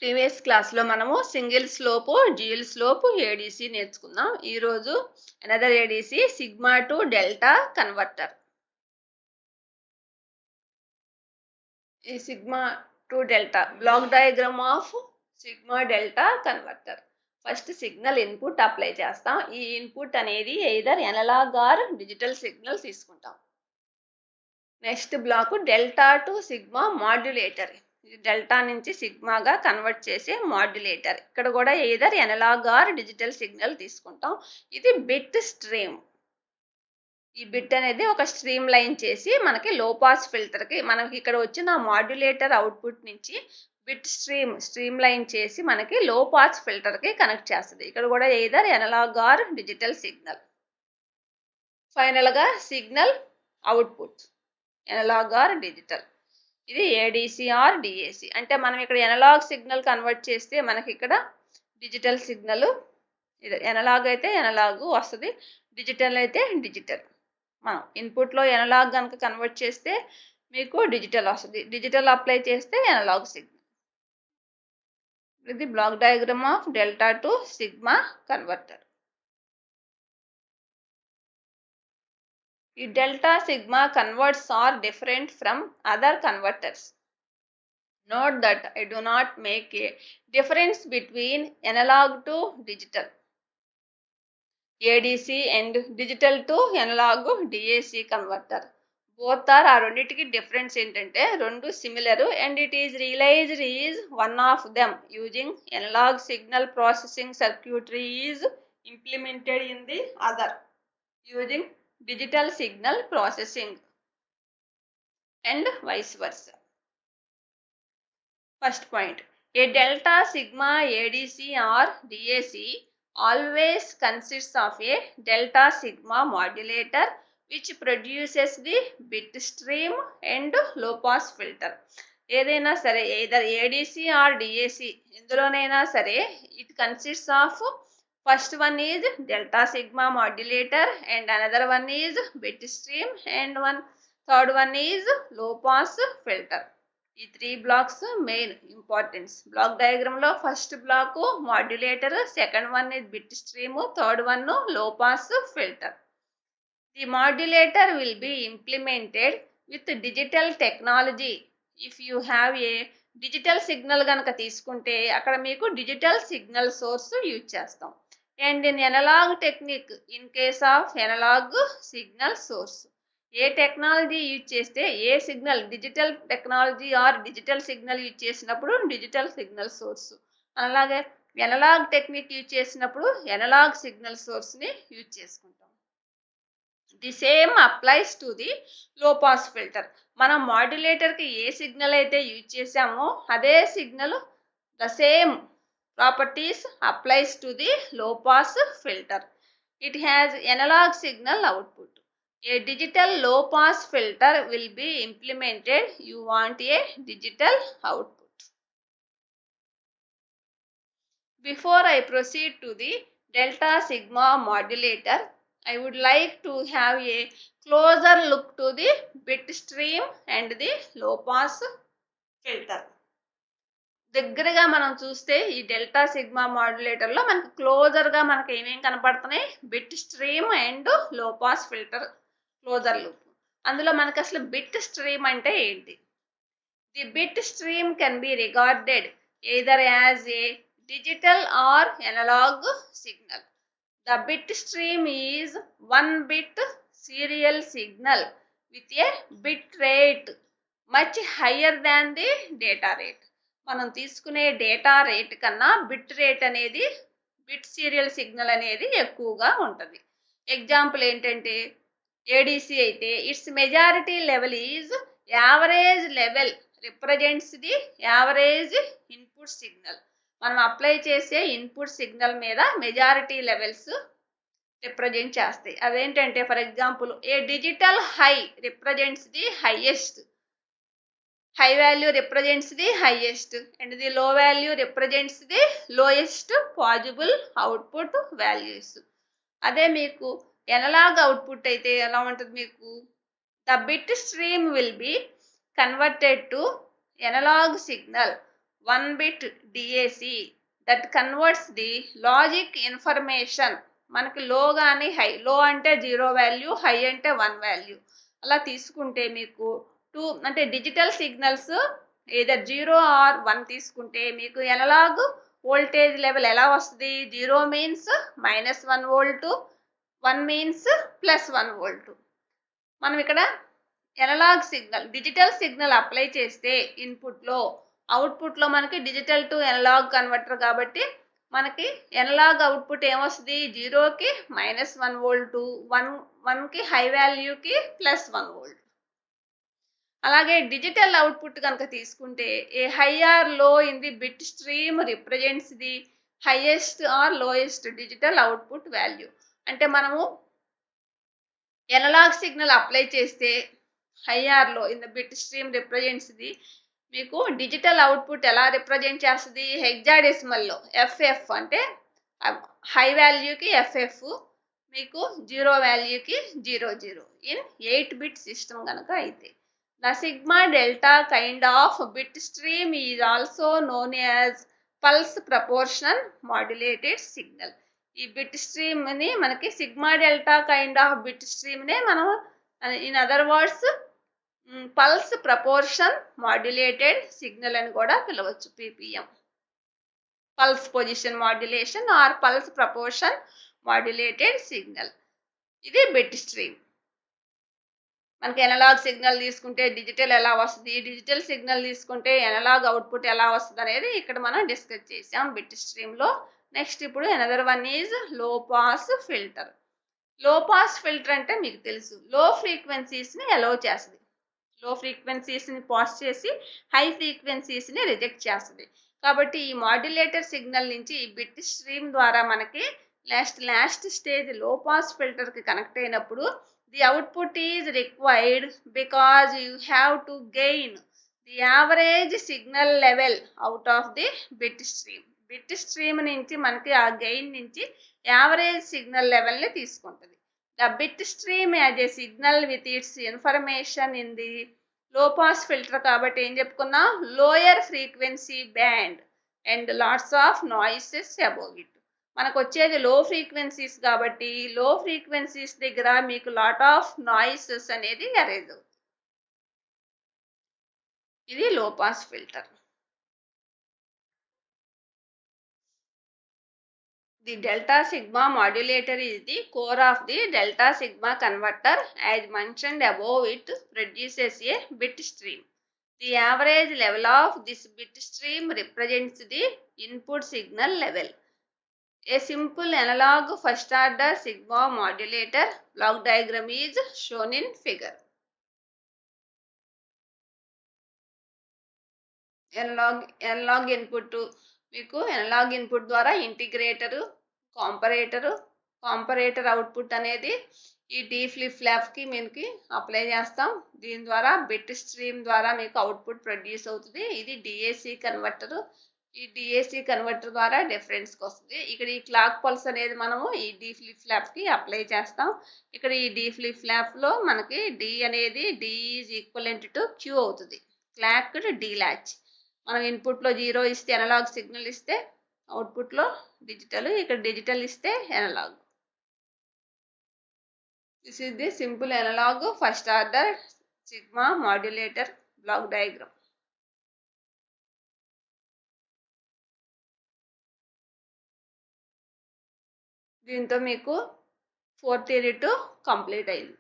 Previous క్లాస్లో మనము single slope, dual slope, ADC నేర్చుకున్నాం. ఈరోజు another ADC sigma to delta converter. ఈ sigma to delta block diagram of sigma delta converter. First signal input apply చేస్తాం. ఈ input అనేది either analog or digital signal తీసుకుంటాం. Next block delta to sigma modulator. Delta నుంచి సిగ్మాగా convert చేసే modulator. ఇక్కడ కూడా either analog or digital signal తీసుకుంటాం. ఇది బిట్ స్ట్రీమ్. ఈ బిట్ అనేది ఒక స్ట్రీమ్ లైన్ చేసి మనకి లో పాస్ ఫిల్టర్కి మనకి ఇక్కడ వచ్చిన మాడ్యులేటర్ అవుట్పుట్ నుంచి బిట్ స్ట్రీమ్ లైన్ చేసి మనకి లో పాస్ ఫిల్టర్కి కనెక్ట్ చేస్తుంది. ఇక్కడ కూడా either analog or digital signal. ఫైనల్గా signal output analog or digital. ఇది ఏడీసీ ఆర్ డిఏసీ. అంటే మనం ఇక్కడ ఎనలాగ్ సిగ్నల్ కన్వర్ట్ చేస్తే మనకి ఇక్కడ డిజిటల్ సిగ్నల్, ఎనలాగ్ అయితే ఎనలాగ్ వస్తుంది, డిజిటల్ అయితే డిజిటల్. మనం ఇన్పుట్లో ఎనలాగ్ కనుక కన్వర్ట్ చేస్తే మీకు డిజిటల్ వస్తుంది, డిజిటల్ అప్లై చేస్తే ఎనలాగ్ సిగ్నల్. ఇది block diagram of delta to sigma converter. Delta sigma converts are different from other converters. Note that I do not make a difference between analog to digital, ADC, and digital to analog DAC converter. Both are రెండింటికి difference ఏంటంటే రెండు similar and it is realized is one of them using analog signal processing circuitry is implemented in the other using digital signal processing and vice versa. First point, a delta sigma ADC or DAC always consists of a delta sigma modulator which produces the bit stream and low pass filter. ఏదైనా సరే either ADC or DAC ఇందులోనైనా సరే it consists of first one is delta sigma modulator and another one is bit stream and third one is low pass filter. ఈ 3 blocks main importance. Block diagram లో first block modulator, second one is bit stream, third one low pass filter. The modulator will be implemented with digital technology. If you have a digital signal గనక తీసుకుంటే అక్కడ మీకు digital signal source use చేస్తాం. And in analog technique, in case of analog signal source, ఏ technology use చేస్తే ఏ signal, digital technology or digital signal use చేసినప్పుడు digital signal source, అలాగే ఎనలాగ్ టెక్నిక్ యూజ్ చేసినప్పుడు ఎనలాగ్ సిగ్నల్ సోర్స్ని use చేసుకుంటాం. The same applies to the low pass filter. మనం మాడ్యులేటర్కి ఏ సిగ్నల్ అయితే యూజ్ చేసామో అదే signal the same properties applies to the low pass filter. It has analog signal output. A digital low pass filter will be implemented. You want a digital output. Before I proceed to the delta sigma modulator, I would like to have a closer look to the bit stream and the low pass filter. దగ్గరగా మనం చూస్తే ఈ delta sigma మాడ్యులేటర్లో మనకి క్లోజర్గా మనకి ఏమేమి కనపడుతున్నాయి, bit stream and low pass filter closer loop. అందులో మనకి అసలు బిట్ స్ట్రీమ్ అంటే ఏంటి? The bit stream can be regarded either as a digital or analogue signal. The bit stream is 1 bit serial signal with a bit rate much higher than the data rate. మనం తీసుకునే data rate కన్నా bit rate అనేది, bit serial signal అనేది ఎక్కువగా ఉంటుంది. Example ఏంటంటే ADC అయితే it's majority level is average level represents the average input signal. మనం అప్లై చేసే ఇన్పుట్ సిగ్నల్ మీద మెజారిటీ లెవెల్స్ రిప్రజెంట్ చేస్తాయి. అదేంటంటే for example A digital high represents the highest, high value represents the highest and the low value represents the lowest possible output values. అదే మీకు analogue output అయితే ఎలా ఉంటుంది, మీకు the bit stream will be converted to analog signal 1 bit DAC that converts the logic information. మనకి లో కానీ high, లో అంటే 0 వాల్యూ, హై అంటే 1 వాల్యూ, అలా తీసుకుంటే మీకు అంటే డిజిటల్ సిగ్నల్స్ ఏదర్ 0 ఆర్ 1 తీసుకుంటే మీకు ఎనలాగ్ వోల్టేజ్ లెవెల్ ఎలా వస్తుంది? 0 మీన్స్ -1 వోల్ట్, 1 మీన్స్ +1 వోల్ట్. మనం ఇక్కడ analog signal, digital signal apply చేస్తే ఇన్పుట్లో, అవుట్పుట్లో మనకి డిజిటల్ టు ఎనలాగ్ కన్వర్టర్ కాబట్టి మనకి ఎనలాగ్ అవుట్పుట్ ఏమొస్తుంది? 0కి -1 వోల్ట్, 1కి హై వాల్యూకి +1 వోల్ట్. అలాగే డిజిటల్ అవుట్పుట్ కనుక తీసుకుంటే ఏ హై ఆర్ లో in the bit stream represents the highest are lowest digital output value. అంటే మనము ఎనలాగ్ సిగ్నల్ అప్లై చేస్తే హై ఆర్ లో in the bit stream represents the మీకు డిజిటల్ అవుట్పుట్ ఎలా రిప్రజెంట్ చేస్తుంది? హెక్సాడెసిమల్లో FF అంటే హై వాల్యూకి FF, మీకు 0 వాల్యూకి 00 ఇన్ 8-bit సిస్టమ్ కనుక అయితే. The sigma delta kind of bit stream is also known as pulse proportional modulated signal. ఈ bit stream ని మనకి sigma delta kind of bit stream నే మనం in other words pulse proportion modulated signal అని కూడా పిలవచ్చు, PPM. Pulse position modulation or pulse proportion modulated signal. ఇది bit stream. మనకి ఎనలాగ్ సిగ్నల్ తీసుకుంటే డిజిటల్ ఎలా వస్తుంది, డిజిటల్ సిగ్నల్ తీసుకుంటే ఎనలాగ్ అవుట్పుట్ ఎలా వస్తుంది అనేది ఇక్కడ మనం డిస్కస్ చేసాం బిట్ స్ట్రీమ్లో. నెక్స్ట్ ఇప్పుడు another one is low pass filter. Low pass filter అంటే మీకు తెలుసు, లో ఫ్రీక్వెన్సీస్ని అలౌ చేస్తుంది. లో ఫ్రీక్వెన్సీస్ని పాస్ చేసి హై ఫ్రీక్వెన్సీస్ని రిజెక్ట్ చేస్తుంది. కాబట్టి ఈ మాడ్యులేటర్ సిగ్నల్ నుంచి ఈ బిట్ స్ట్రీమ్ ద్వారా మనకి లాస్ట్ స్టేజ్ లో పాస్ ఫిల్టర్కి కనెక్ట్ అయినప్పుడు the output is required because you have to gain the average signal level out of the bit stream. Bit stream నుంచి మనకి ఆ గెయిన్ నుంచి యావరేజ్ సిగ్నల్ లెవెల్ని తీసుకుంటుంది. The bit stream as a signal with its information in the low pass filter కాబట్టి ఏం చెప్పుకున్నాం? Lower frequency band and lots of noises above it. మనకు వచ్చేది లో ఫ్రీక్వెన్సీస్ కాబట్టి లో ఫ్రీక్వెన్సీస్ దగ్గర మీకు లాట్ ఆఫ్ నాయిసెస్ అనేది అరేజ్ అవుతుంది. ఇది లో pass filter. The delta sigma modulator is the core of the delta sigma converter. As mentioned above, it produces a bit stream. The average level of this bit stream represents the input signal level. A simple analog first order sigma modulator block diagram is shown in figure. Analog input మీకు analogue input ద్వారా integrator, కాంపరేటర్ output అనేది ఈ D flip ఫ్లాప్కి మనకి apply చేస్తాం. దీని ద్వారా bit stream ద్వారా మీకు అవుట్పుట్ ప్రొడ్యూస్ అవుతుంది. ఇది DAC కన్వర్టర్. ఈ DAC కన్వర్టర్ ద్వారా డిఫరెన్స్కి వస్తుంది. ఇక్కడ ఈ క్లాక్ పల్స్ అనేది మనము ఈ D ఫ్లిప్ ఫ్లాప్కి అప్లై చేస్తాం. ఇక్కడ ఈ D ఫ్లిప్ ఫ్లాప్లో మనకి D అనేది D is equivalent to Q అవుతుంది. Clock D latch. మనం ఇన్పుట్లో 0 ఇస్తే అనలాగ్ సిగ్నల్ ఇస్తే అవుట్పుట్లో డిజిటల్, ఇక్కడ డిజిటల్ ఇస్తే analogue. This is the simple analogue first order sigma modulator block diagram. దీంతో మీకు 4th యూనిట్ కంప్లీట్ అయింది.